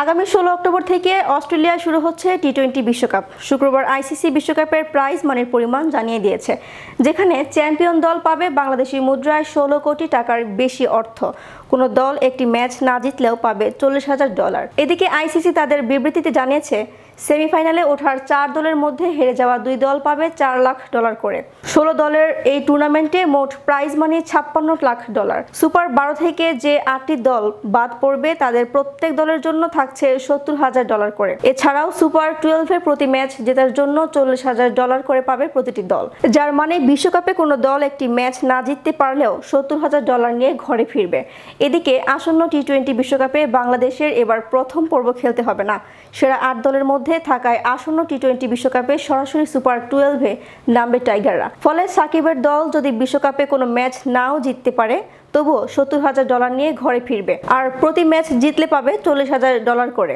আগামী 16 অক্টোবর থেকে অস্ট্রেলিয়ায় শুরু হচ্ছে টি-20 বিশ্বকাপ। শুক্রবার আইসিসি বিশ্বকাপের প্রাইজ মানির পরিমাণ জানিয়ে দিয়েছে, যেখানে চ্যাম্পিয়ন দল পাবে বাংলাদেশি মুদ্রায় 16 কোটি টাকার বেশি অর্থ। কোনো দল একটি ম্যাচ না জিতলেও পাবে $40,000। এদিকে আইসিসি তাদের বিবৃতিতে জানিয়েছে, সেমিফাইনালে ওঠার 4 দলের মধ্যে হেরে যাওয়া 2 দল পাবে $4 লাখ করে। 16 দলের এই টুর্নামেন্টে মোট প্রাইজ মানি $56 লাখ। সুপার 12 থেকে যে 8টি দল বাদ পড়বে তাদের প্রত্যেক দলের জন্য থাকছে $70,000 করে। এছাড়াও সুপার 12-এর প্রতি ম্যাচ জেতার জন্য $40,000 করে পাবে প্রতিটি দল, যার মানে বিশ্বকাপে কোনো দল একটি ম্যাচ না জিততে পারলেও $70,000 নিয়ে ঘরে ফিরবে। এদিকে আসন্ন টি-20 বিশ্বকাপে বাংলাদেশের এবার প্রথম পর্ব খেলতে হবে না। সেরা 8 দলের মধ্যে থাকায় আসন্ন টি-20 বিশ্বকাপে সরাসরি সুপার 12-এ নামবে টাইগাররা। ফলে সাকিবের দল যদি বিশ্বকাপে কোনো ম্যাচ নাও জিততে পারে, তবুও $70,000 নিয়ে ঘরে ফিরবে, আর প্রতি ম্যাচ জিতলে পাবে $40,000 করে।